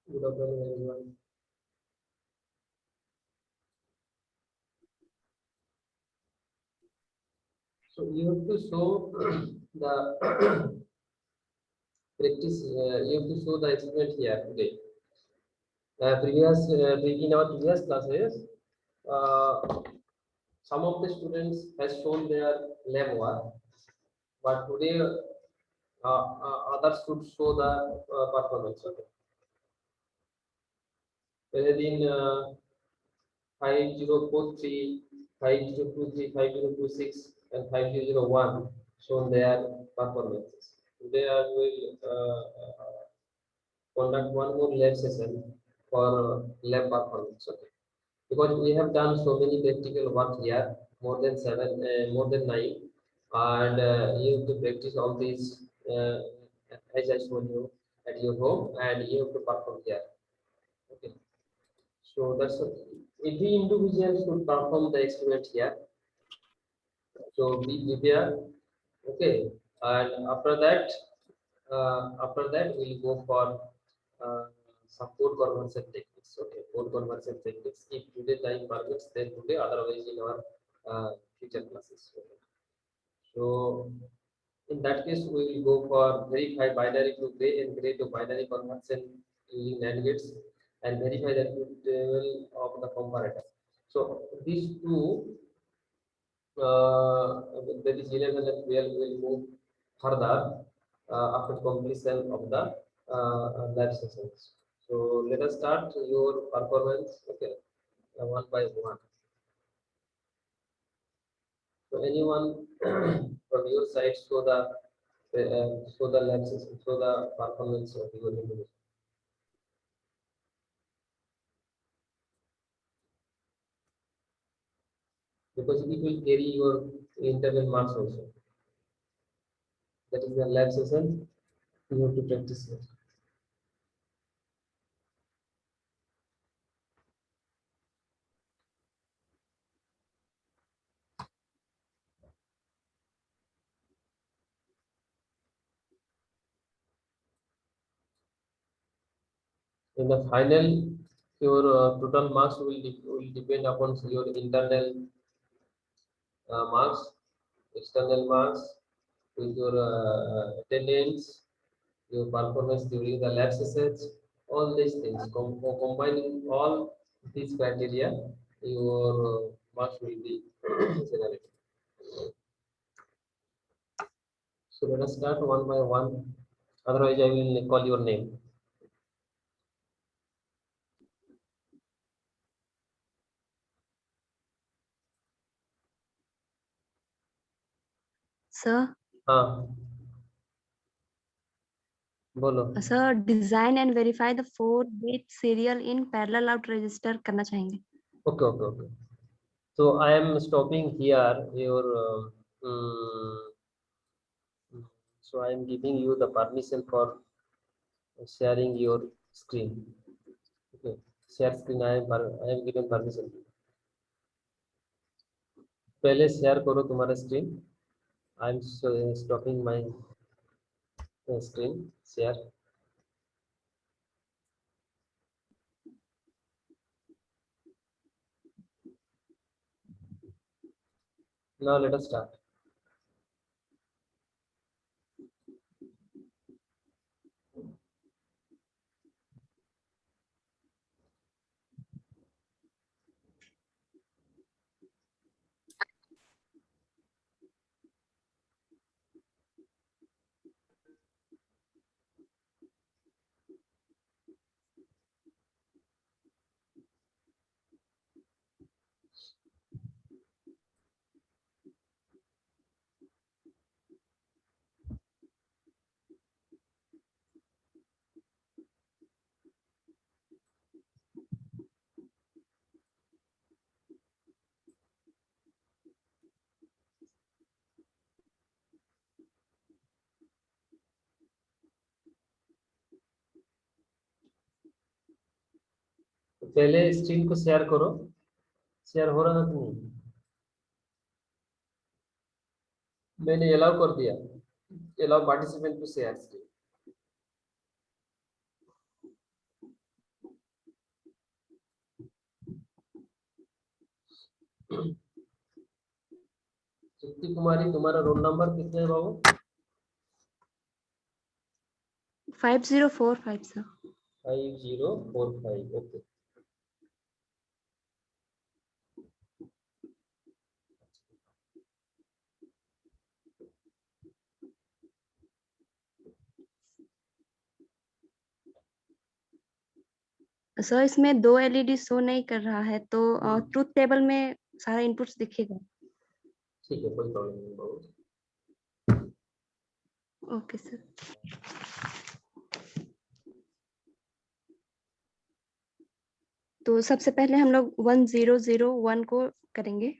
Good afternoon, everyone. So you have to show the practice. You have to show the experiment here today. In our previous classes, some of the students has shown their lab work, but today others should show the performance. Okay. Within 5043, 5023, 5026, and 5001 shown their performances. Today I will conduct one more lab session for lab performance. Okay. Because we have done so many practical work here, more than more than 9, and you have to practice all these as I showed you at your home, and you have to perform here. Okay. So that's what, every individual should perform the experiment here. So be prepared. Okay, and after that we'll go for some code conversion techniques. Okay, code conversion techniques. If today time permits, then today. Otherwise, in our future classes. Okay. So in that case, we will go for verify binary to gray and gray to binary conversion using NAND gates and verify the truth table of the comparator. So these two, that is 11 and 12, will move further after completion of the lab sessions. So let us start your performance. Okay, one by one. So anyone from your side show the lab session, show the performance of your individual. Because it will carry your internal marks also. That is the lab session. You have to practice it. In the final, your total marks will depend upon your internal marks, external marks, with your attendance, your performance during the lab sessions, all these things. Combining all these criteria, your marks will be generated. So let us start one by one. Otherwise, I will call your name. Sir, हाँ बोलो. sir, design and verify the 4-bit serial in parallel out register करना चाहेंगे. Okay. So I am stopping here your so I am giving you the permission for sharing your screen. Okay, share screen. I am given permission. पहले share करो तुम्हारा screen. I am stopping my screen share. Now let us start. पहले screen को share करो. Share हो रहा है कि नहीं? मैंने अलाउ कर दिया. Allow participant to share screen. Shruti Kumari, तुम्हारा रोल नंबर कितने है बाबू? 5045 सर. 5045. ओके. सर इसमें 2 एलईडी शो नहीं कर रहा है, तो ट्रुथ टेबल में सारा इनपुट्स दिखेगा. ठीक है, कोई प्रॉब्लम नहीं बाबू. Okay sir. तो सबसे पहले हम लोग 1001 को करेंगे.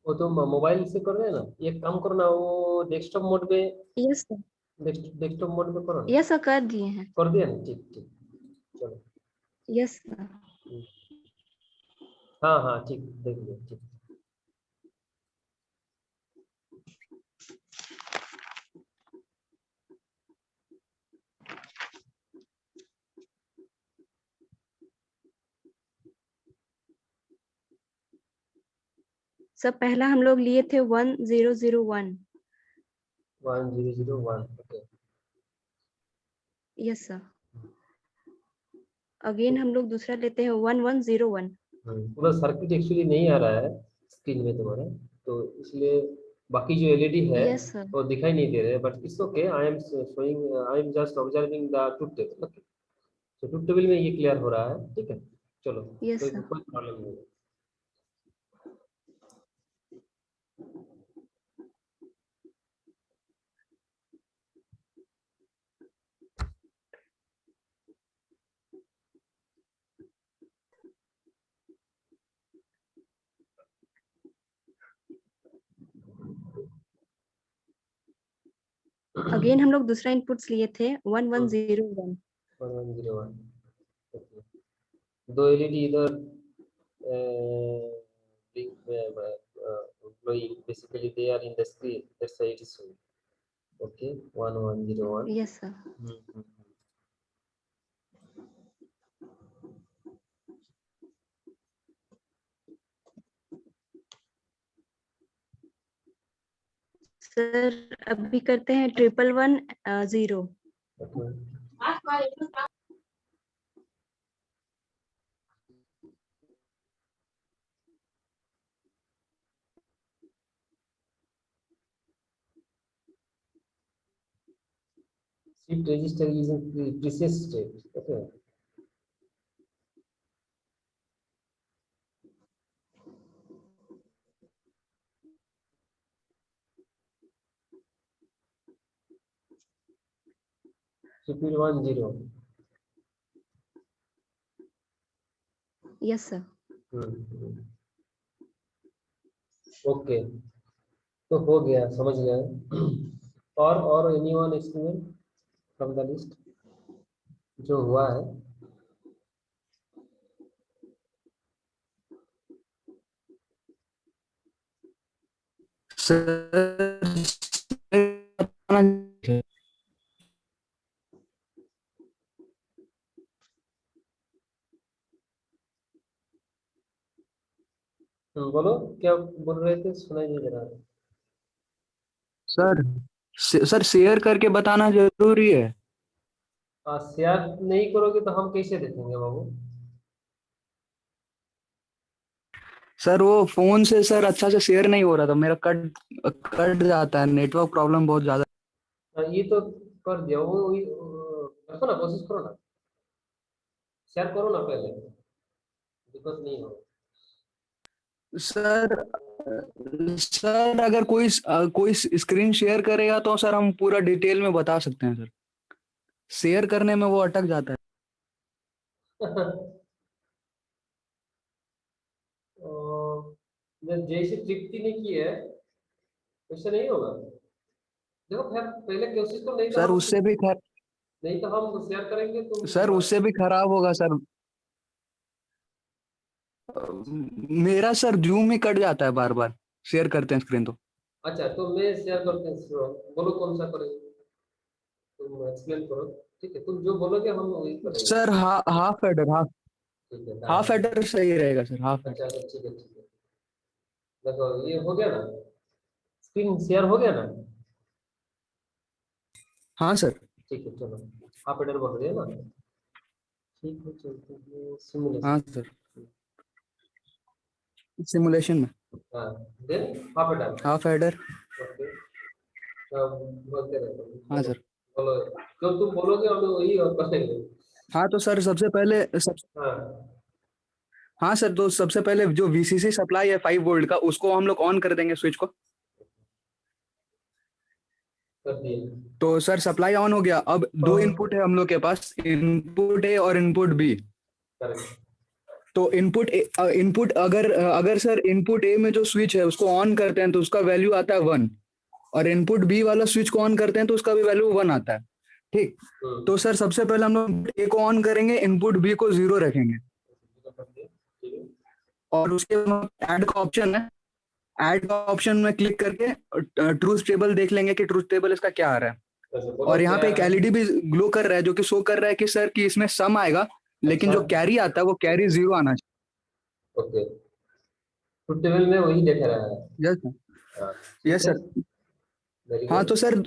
वो तो मोबाइल से कर रहे हैं ना. एक काम करो ना, वो डेस्कटॉप मोड पे. Yes sir. डेस्कटॉप मोड पे करो ना. यस सर, कर दिए हैं. कर दिया ना. ठीक ठीक. चलो. Yes sir. हाँ हाँ ठीक, देख लो. ठीक. सर पहला हम लोग लिए थे 1001. 1001. ओके. Yes sir. अगेन हम लोग दूसरा लेते हैं 1101. पूरा सर्किट एक्चुअली नहीं आ रहा है स्क्रीन में तुम्हारे, तो इसलिए बाकी जो एलईडी है यस सर. वो दिखाई नहीं दे रहे. But it's okay. I am showing, I am just observing the truth table. Okay. तो ट्रुथ टेबल में ये क्लियर हो रहा है. ठीक है. चलो, यस कोई सर. कोई प्रॉब्लम नहीं है. अगेन हम लोग दूसरा इनपुट्स लिए थे 1101. 1101. ओके. दो एलईडी इधर glowing. Basically they are in the screen, that's why it is showing. Okay, 1101. Yes sir. Sir अभी करते हैं 1110. Okay. Shift register is in preset state. Okay. CP10। Yes sir. Okay, तो हो गया, समझ गया। और anyone experiment from the list जो हुआ है? सर बोलो, क्या बोल रहे थे, सुनाई नहीं दे रहा है। सर सर शेयर करके बताना जरूरी है। शेयर नहीं करोगे तो हम कैसे देखेंगे बाबू? सर वो फोन से सर अच्छा से शेयर नहीं हो रहा था, मेरा कट कट जाता है, नेटवर्क प्रॉब्लम बहुत ज्यादा। ये तो कर दिया वो, रखो ना, कोशिश करो ना, शेयर करो ना पहले, दिक्कत नहीं हो। सर सर अगर कोई स्क्रीन शेयर करेगा तो सर हम पूरा डिटेल में बता सकते हैं सर। शेयर करने में वो अटक जाता है। जैसे तृप्ति ने की है वैसे नहीं होगा। देखो फिर पहले कोशिश तो, नहीं तो सर हम, उससे भी खर नहीं तो हम शेयर करेंगे तुम। सर उससे भी खराब होगा सर। मेरा सर जूम ही कट जाता है बार बार शेयर करते हैं स्क्रीन तो। अच्छा, तो मैं शेयर करते हैं, सुनो, बोलो कौन सा करेंगे, तुम एक्सप्लेन करो। ठीक है, तुम जो बोलोगे हम वही करेंगे। सर हाफ एडर ठीक है, हाफ एडर सही रहेगा सर, हाफ एडर। अच्छा अच्छा, ठीक है ठीक है। देखो ये हो गया ना, स्क्रीन शेयर हो गया ना? हाँ सर। ठीक है, चलो, आप एडर बोल रहे हैं ना? ठीक है, चलते हैं हाँ सिमुलेशन। सर, सिमुलेशन में हाँ, than half adder. Half adder. Okay, अब बोलते रहते हैं, हाँ बोलो सर। बोलो, जो तुम बोलोगे हम वही और करेंगे। हाँ तो सर हाँ, हाँ सर, तो सबसे पहले जो वीसीसी सप्लाई है 5 वोल्ट का, उसको हम लोग ऑन कर देंगे स्विच को। कर दिए। तो सर सप्लाई ऑन हो गया। अब दो इनपुट है हम लोग के पास, इनपुट ए और इनपुट बी। करेक्ट। तो इनपुट अगर सर इनपुट ए में जो स्विच है उसको ऑन करते हैं तो उसका वैल्यू आता है 1। और इनपुट बी वाला स्विच को ऑन करते हैं तो उसका भी वैल्यू 1 आता है। ठीक। तो सर सबसे पहले हम लोग ए को ऑन करेंगे, इनपुट बी को 0 रखेंगे। कर दिए, ठीक है। और उसके बाद ऐड का ऑप्शन है, ऐड का ऑप्शन में क्लिक करके ट्रूथ टेबल देख लेंगे कि ट्रूथ टेबल इसका क्या आ रहा है। वैसे बोलो और यहाँ क्या पे आ एक रहा है। एलईडी भी ग्लो कर रहा है जो कि शो कर रहा है कि सर कि इसमें सम आएगा, लेकिन अच्छा, जो कैरी आता है वो कैरी 0 आना ओके, ट्रुथ टेबल में वही देख रहा है। चाहिए। Yes sir. हाँ, ठीक यस है, सर। वेरी हाँ गुड। तो सर,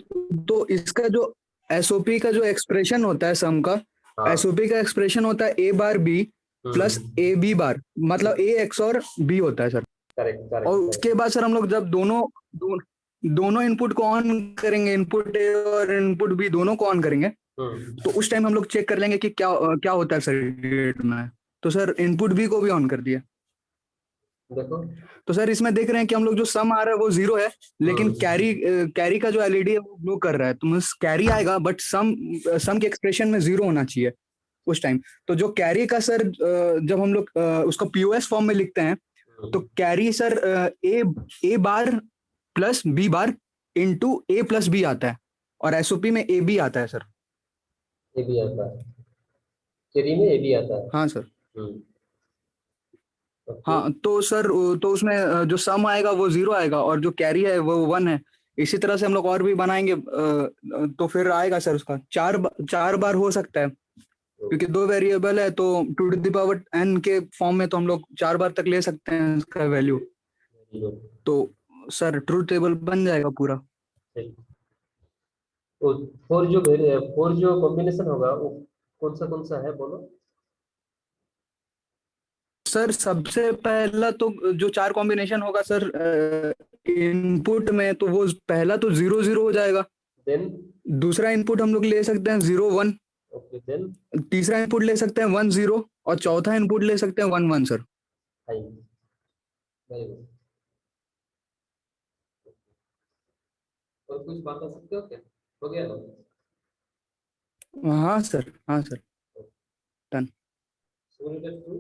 तो इसका जो एसओपी का जो एक्सप्रेशन होता है सम का, हाँ। एसओपी का एक्सप्रेशन होता है A bar B plus A B bar, मतलब ए एक्स और बी होता है सर। करेक्ट और करेक्ट करेक्ट। उसके बाद सर हम लोग जब दोनों इनपुट को ऑन करेंगे, इनपुट ए और इनपुट बी दोनों को ऑन करेंगे, तो उस टाइम हम लोग चेक कर लेंगे कि क्या होता है सर्किट में। तो सर इनपुट बी को भी ऑन कर दिया। देखो। तो सर इसमें देख रहे हैं कि हम लोग जो सम आ रहा है वो 0 है, लेकिन कैरी का जो एलईडी है वो ग्लो कर रहा है। तो मीन्स कैरी आएगा बट सम के एक्सप्रेशन में 0 होना चाहिए उस टाइम। तो जो कैरी का सर जब हम लोग उसको पीओएस फॉर्म में लिखते हैं, तो कैरी सर ए ए बार प्लस बी बार इंटू ए प्लस बी आता है, और एसओपी में ए बी आता है सर। ए भी आता है, चेरी में ए भी आता है। हाँ सर। ओके। हाँ तो सर तो उसमें जो सम आएगा वो 0 आएगा और जो कैरी है वो 1 है। इसी तरह से हम लोग और भी बनाएंगे, तो फिर आएगा सर उसका 4 बार हो सकता है, क्योंकि 2 वेरिएबल है तो टू द पावर n के फॉर्म में तो हम लोग 4 बार तक ले सकते हैं इसका वैल्यू। Very good. तो सर ट्रूथ टेबल बन जाएगा पूरा। तो फोर जो कॉम्बिनेशन होगा वो कौन सा है, बोलो। सर सबसे पहला तो जो 4 कॉम्बिनेशन होगा सर इनपुट में, तो वो पहला तो 0 0 हो जाएगा। देन। दूसरा इनपुट हम लोग ले सकते हैं 0 1। Okay, then. तीसरा इनपुट ले सकते हैं 1 0। और चौथा इनपुट ले सकते हैं 1 1 सर। हाई। Very good. और कुछ बता सकते हो क्या? हो गया ना? हाँ सर, हाँ सर, डन। सिमुलेटेड टू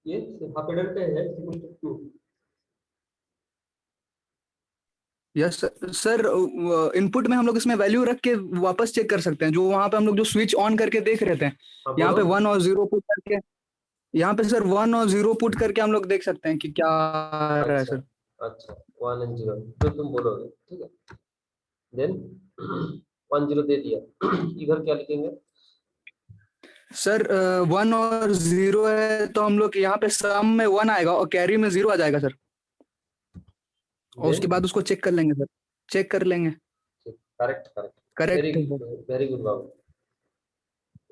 ये हाफ एडर पे है simulated too. Yes sir, input में हम लोग इसमें वैल्यू रख के वापस चेक कर सकते हैं, जो वहां पे हम लोग जो स्विच ऑन करके देख रहे थे, हाँ यहाँ बोलो। पे 1 और 0 पुट करके, यहाँ पे सर 1 और 0 पुट करके हम लोग देख सकते हैं कि क्या आ रहा है अच्छा सर। अच्छा 1 and 0 जो तुम बोलोगे, ठीक है। देन 1 0 दे दिया। इधर क्या लिखेंगे? सर 1 और 0 है तो हम लोग यहाँ पे सम में 1 आएगा और कैरी में 0 आ जाएगा सर, और उसके देन बाद उसको चेक कर लेंगे सर, चेक कर लेंगे। Correct correct. वेरी करेक्ट है सर। गुड, वेरी गुड बाबू।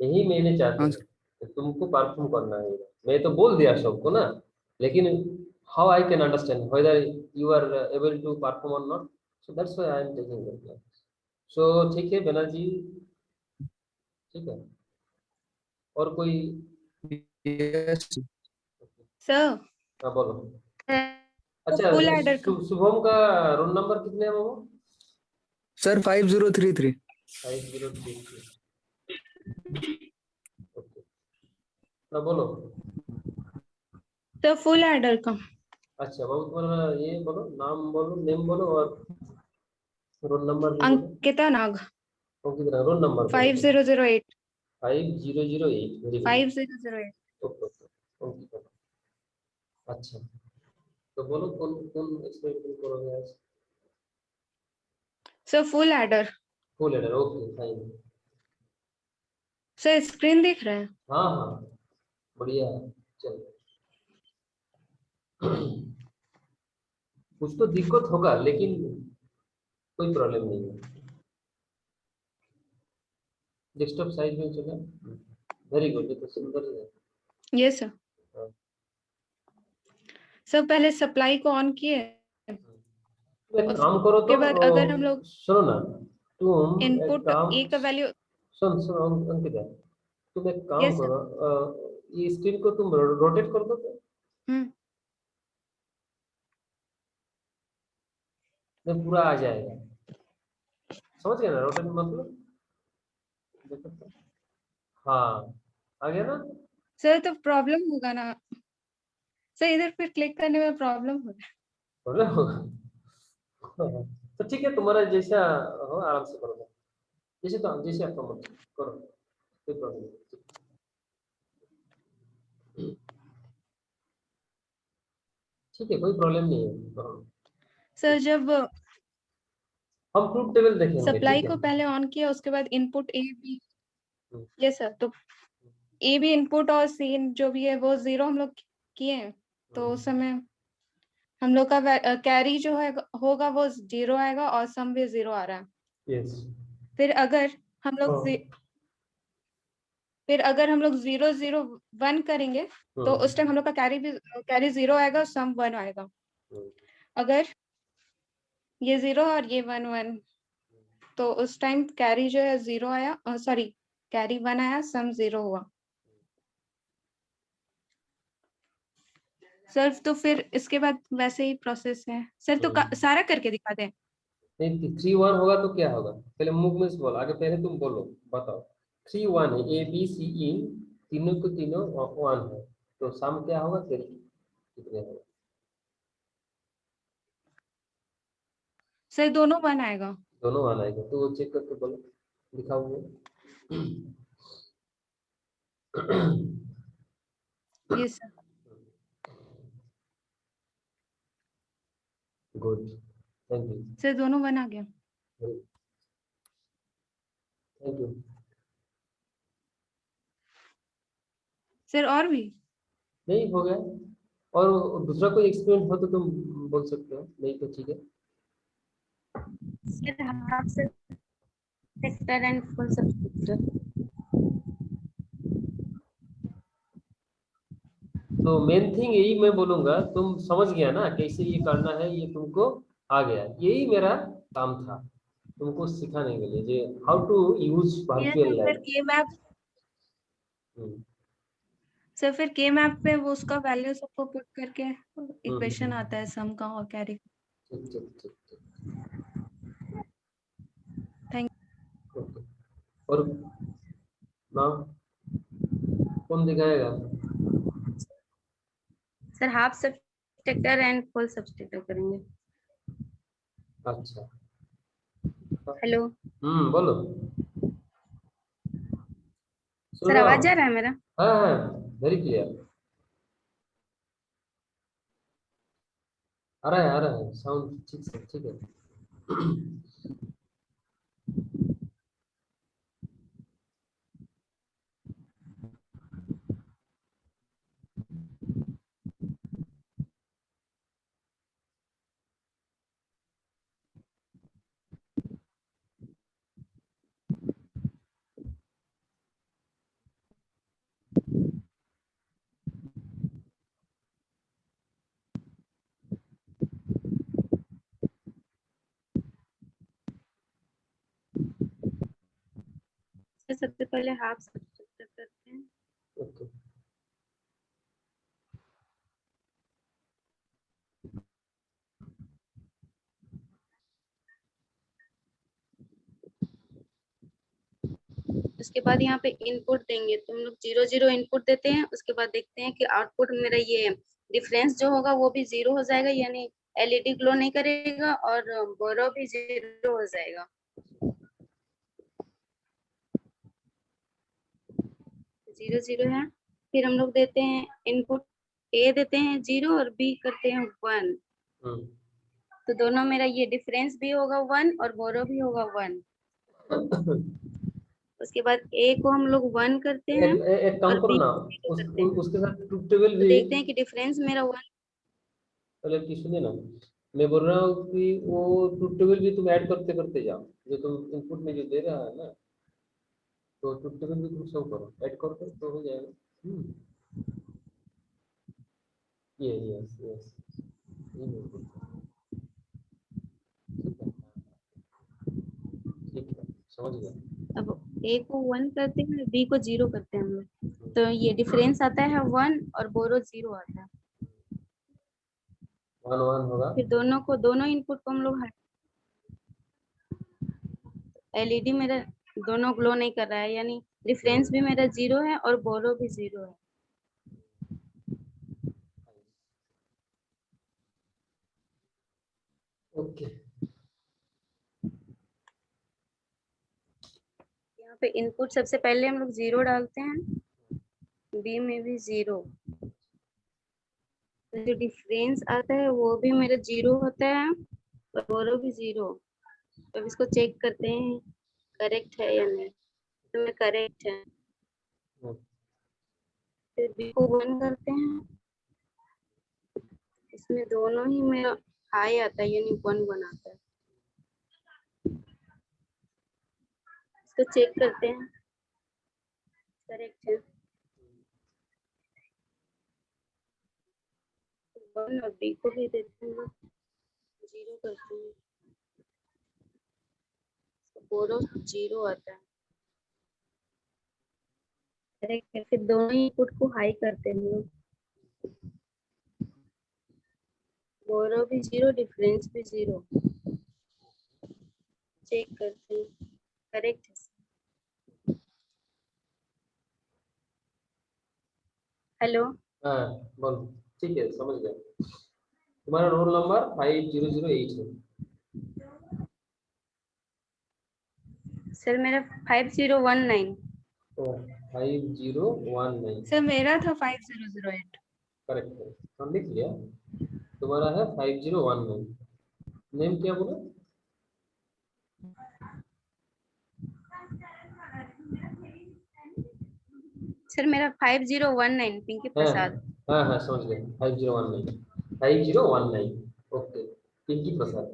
यही मैंने चाहते हाँ हैं सर। कि तुमको परफॉर्म करना है। मैं तो बोल दिया सबको ना, लेकिन how I can understand whether you are able to perform or not, so that's why I am taking the class. So ठीक है बनर्जी, ठीक है। और कोई? यस सर हाँ बोलो। तो अच्छा फुल एडर का शुभम का रोल नंबर कितने है वो? सर 5033। 5033। ओके, ना बोलो। तो फुल एडर का अच्छा बाबू तुम्हारा ये बोलो, नाम बोलो, नेम बोलो और रोल नंबर भी बोलो। अंकिता नाग और कितना रोल नंबर बोलो? 5008 5008। Very good. 5008। Okay okay okay. अच्छा तो बोलो कौन कौन एक्सपेरिमेंट करोगे आज? Sir full adder. Full adder, okay fine. Sir screen दिख रहा है? हाँ हाँ बढ़िया है, चलो। कुछ तो दिक्कत होगा लेकिन कोई प्रॉब्लम नहीं है। डेस्कटॉप साइज में चला। वेरी गुड, ये तो सुंदर है। ये सर। हाँ। सर पहले सप्लाई को ऑन किए, तुम एक काम करो तो उसके बाद अगर हम लोग सुनो ना, तुम एक इनपुट काम, ए का वैल्यू। सुन सुन अंकिता, तुम एक काम यस सर। करो, ये स्क्रीन को तुम रोटेट कर दो तो हम्म। मैं पूरा आ जाएगा। समझ गए ना रोटेट मतलब? देखो तो। हाँ आ गया ना? सर तो प्रॉब्लम होगा ना सर, इधर फिर क्लिक करने में प्रॉब्लम होगा। प्रॉब्लम होगा। तो ठीक है, तुम्हारा जैसा हो आराम से करो, जैसे तो जैसे आपका मन करो, कोई प्रॉब्लम नहीं। ठीक है, कोई प्रॉब्लम नहीं है, करो। सर जब हम ट्रूथ टेबल देखेंगे, सप्लाई ठीक है। को पहले ऑन किया, उसके बाद input A B. Hmm, yes sir, तो ए बी इनपुट और सी जो भी है वो 0 हम लोग किए हैं, तो उस समय हम लोग का कैरी जो है होगा वो 0 आएगा और सम भी 0 आ रहा है। यस। फिर अगर हम लोग हाँ। फिर अगर हम लोग 0 0 1 करेंगे, तो उस टाइम हम लोग का कैरी 0 आएगा और सम 1 आएगा। हम्म, अगर ये 0 और ये 1 1, तो उस टाइम कैरी जो है 0 आया, सॉरी कैरी 1 आया, सम 0 हुआ। सर तो फिर इसके बाद वैसे ही प्रोसेस है सर, तो सारा करके दिखा दें। नहीं 3 1 होगा तो क्या होगा? पहले मुंह में से बोलो, आगे पहले तुम बोलो, बताओ। 3 1 है, ए बी सी इन तीनों को तीनों 1 है, तो सम क्या होगा फिर कितने होगा? सर दोनों 1 आएगा। दोनों 1 आएगा, तो वो चेक करके बोलो, दिखाओ वो। ये sir. Good, thank you. Sir दोनों 1 आ गया। Thank you. सर और भी? नहीं हो गया, और दूसरा कोई एक्सपेरिमेंट हो तो तुम बोल सकते हो, नहीं तो ठीक है। Sir half sector and full sector. तो मेन थिंग यही मैं बोलूंगा, तुम समझ गया ना कैसे ये करना है, ये तुमको आ गया, यही मेरा काम था तुमको सिखाने के लिए, जे हाउ टू यूज ये वर्चुअल फिर लैब। के मैप, सर फिर के मैप पे वो उसका वैल्यू सबको पुट करके इक्वेशन आता है सम का और कैरी। ठीक ठीक ठीक ठीक। और ना कौन दिखाएगा? Sir half subtractor and full subtractor करेंगे। अच्छा, हेलो बोलो। सुन सर, रहा आवाज हूँ। जा रहा है मेरा? हाँ हाँ, वेरी क्लियर। आ रहा है साउंड ठीक से, ठीक है। सर सबसे पहले हाफ सब्सट्रैक्टर करते हैं। ओके, उसके बाद यहाँ पे इनपुट देंगे, तो हम लोग 0 0 इनपुट देते हैं। उसके बाद देखते हैं कि आउटपुट मेरा ये डिफरेंस जो होगा वो भी 0 हो जाएगा, यानी एलईडी ग्लो नहीं करेगा, और बोरो भी 0 हो जाएगा। 0 0 है। फिर हम लोग देते हैं इनपुट, ए देते हैं 0 और बी करते हैं 1, तो दोनों मेरा ये डिफरेंस भी होगा 1 और बोरो भी होगा 1। उसके बाद ए को हम लोग 1 करते हैं एक काम और करो बी ना, को 0 करते हैं, उसके साथ ट्रुथ टेबल तो भी। देखते हैं कि डिफरेंस मेरा 1। पहले की सुनिए ना, मैं बोल रहा हूँ कि वो ट्रुथ टेबल भी तुम ऐड करते करते जाओ, जो तुम इनपुट में जो दे रहा है ना, तो ट्रुथ टेबल भी तुम शो करो, ऐड कर दो तो हो जाएगा। ये यस यस, ये बिल्कुल ठीक है, समझ गया। अब ए को 1 करते हैं, बी को 0 करते हैं हम लोग, तो ये डिफरेंस आता है 1 और बोरो 0 आता है। 1 1 होगा। फिर दोनों इनपुट को हम लोग, एलईडी मेरा दोनों ग्लो नहीं कर रहा है, यानी डिफरेंस भी मेरा 0 है और बोरो भी 0 है। ओके, यहाँ पे इनपुट सबसे पहले हम लोग 0 डालते हैं, बी में भी 0, तो जो डिफरेंस आता है वो भी मेरा 0 होता है और बोरो भी 0। तो इसको चेक करते हैं करेक्ट है या नहीं, तो मैं करेक्ट है। फिर बी को 1 करते हैं, इसमें दोनों ही मेरा हाई आता है, यानी 1 1 आता है। इसको चेक करते हैं करेक्ट है। 1 और बी को भी देते हैं, 0 करते हैं, बोरो 0 आता है, करेक्ट है। फिर दोनों ही इनपुट को हाई करते हैं लोग, बोरो भी 0, डिफरेंस भी 0, चेक करते हैं करेक्ट है। हेलो हाँ बोलो, ठीक है समझ गया। तुम्हारा रोल नंबर 5008 है। सर, मेरा 5019। तो 5019 सर मेरा था 5008। करेक्ट है, हम लिख लिया। तुम्हारा है 5019। नेम क्या बोला? सर मेरा 5019 पिंकी हाँ प्रसाद। हाँ हाँ, समझ गए। 5019, 5019। ओके, पिंकी प्रसाद।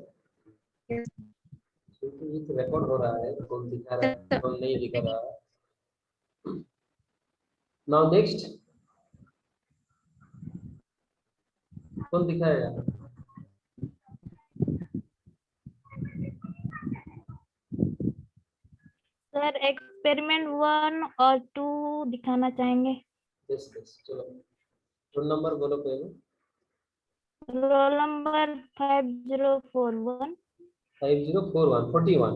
क्योंकि ये तो रिकॉर्ड हो रहा है, कौन दिखा रहा है कौन नहीं दिखा रहा है। नाउ नेक्स्ट, कौन दिखाएगा? सर एक्सपेरिमेंट 1 और 2 दिखाना चाहेंगे। यस यस, चलो रोल नंबर बोलो पहले। Roll number 5041। 5041 41।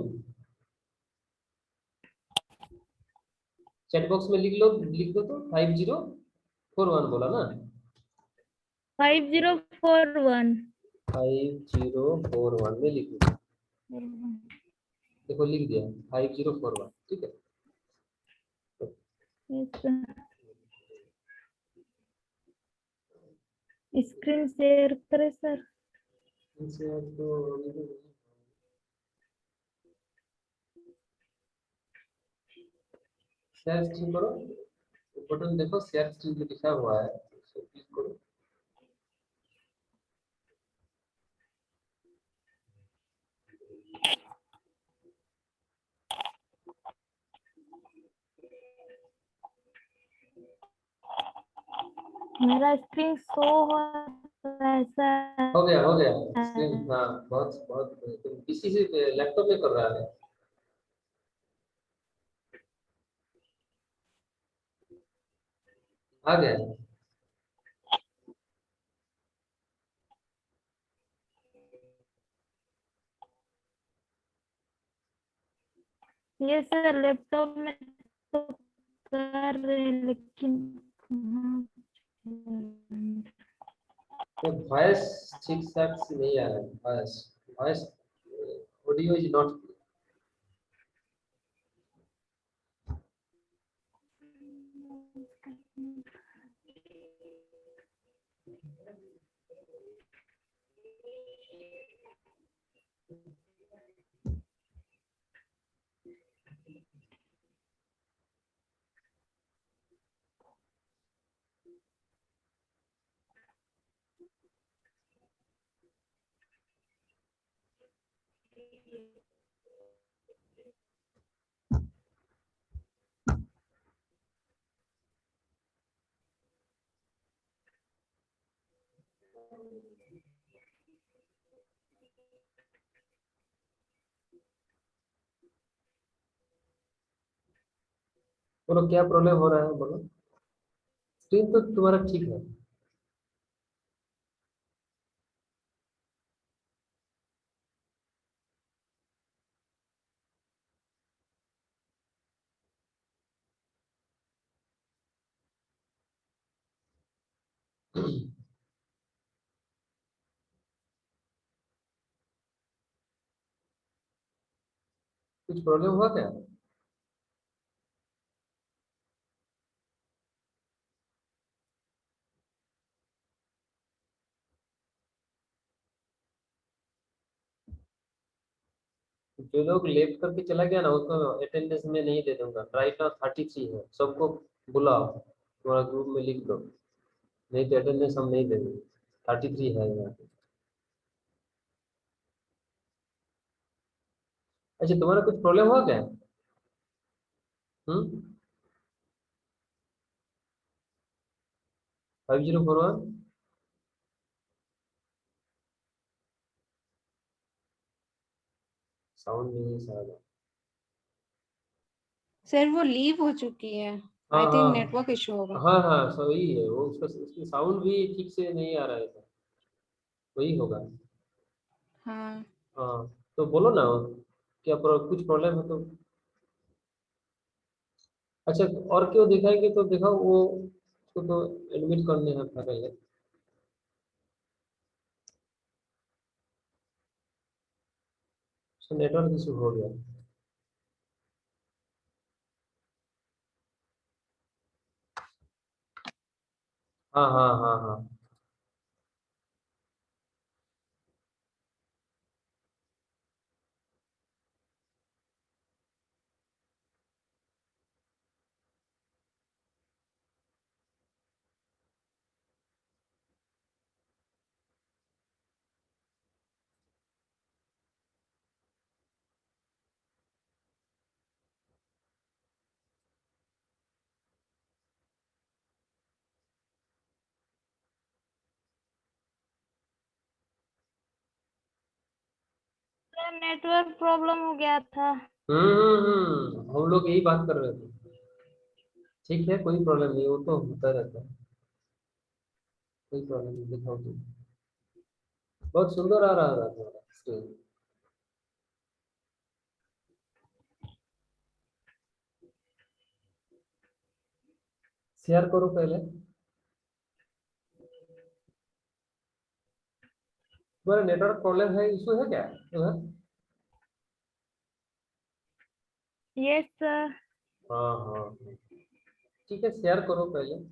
चैट बॉक्स में लिख दो तो 5041 बोला ना, 5041 5041 में लिख दो। देखो लिख दिया 5041, ठीक है। स्क्रीन शेयर करें सर। इनसे तो शेयर स्क्रीन करो, बटन देखो शेयर स्क्रीन जो लिखा हुआ है उसको क्लिक करो। मेरा स्क्रीन शो हो ऐसा हो गया स्क्रीन, हाँ बहुत बहुत, तुम किसी से लैपटॉप में कर रहा है। आ गया। ये सर लैपटॉप में तो कर रहे लेकिन वॉइस ठीक ठाक से नहीं आ रहा है, voice voice audio is not. बोलो क्या प्रॉब्लम हो रहा है, बोलो। स्क्रीन तो तुम्हारा ठीक है। कुछ प्रॉब्लम हुआ क्या? जो लोग लेफ्ट करके चला गया ना उसको अटेंडेंस में नहीं दे दूंगा। राइट नाउ 33 है, सबको बुलाओ, तुम्हारा ग्रुप में लिख दो, नहीं तो अटेंडेंस हम नहीं देंगे। 33 है यहाँ पे। अच्छा तुम्हारा कुछ प्रॉब्लम हुआ क्या? 5041 साउंड नहीं सारा। सर वो लीव हो चुकी है, हाँ आई थिंक हाँ नेटवर्क इशू होगा। हाँ सही है वो, उसका उसकी साउंड भी ठीक से नहीं आ रहा है, वही होगा। हाँ हाँ तो बोलो ना, क्या कुछ प्रॉब्लम है तो। अच्छा और क्यों दिखाएंगे तो दिखाओ वो, उसको तो एडमिट करने हैं पहले। नेटवर्क इशू हो गया। हाँ। सर नेटवर्क प्रॉब्लम हो गया था। हम लोग यही बात कर रहे थे। ठीक है कोई प्रॉब्लम नहीं, वो तो होता रहता है, कोई प्रॉब्लम नहीं। दिखाओ तुम, बहुत सुंदर आ रहा था तुम्हारा स्क्रीन। शेयर करो पहले। तुम्हारा नेटवर्क प्रॉब्लम है, इशू है क्या उधर? Yes sir. हाँ हाँ, ठीक है, शेयर करो पहले।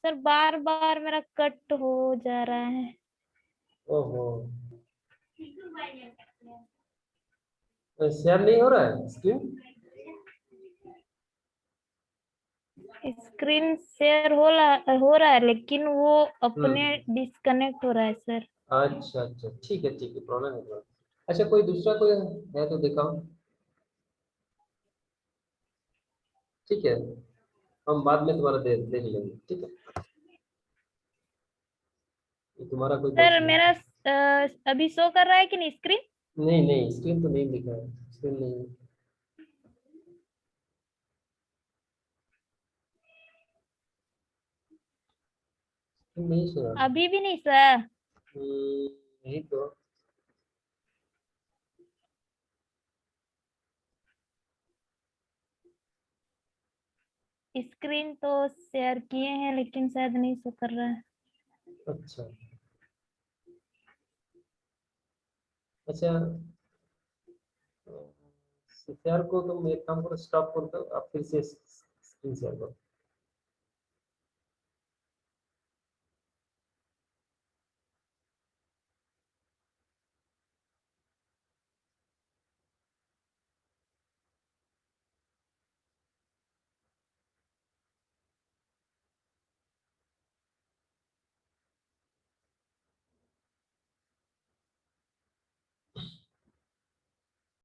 सर बार बार मेरा कट हो जा रहा है। ओहो, शेयर नहीं हो रहा है स्क्रीन? स्क्रीन शेयर हो रहा है लेकिन वो अपने डिस्कनेक्ट हो रहा है सर। अच्छा अच्छा, ठीक है ठीक है, प्रॉब्लम है प्रॉब्लम। अच्छा, कोई दूसरा कोई है तो दिखाओ। ठीक है, हम बाद में तुम्हारा देख लेंगे, ठीक है। ये तुम्हारा कोई दोस्त सर नहीं? मेरा अभी शो कर रहा है कि नहीं स्क्रीन? नहीं नहीं, स्क्रीन तो नहीं दिखा है, स्क्रीन नहीं है। स्क्रीन नहीं सुना। अभी भी नहीं सर। नहीं तो। स्क्रीन तो शेयर किए हैं लेकिन शायद नहीं शो कर रहा है। अच्छा अच्छा, शेयर को तुम एक काम करो, स्टॉप कर दो, आप फिर से स्क्रीन शेयर करो।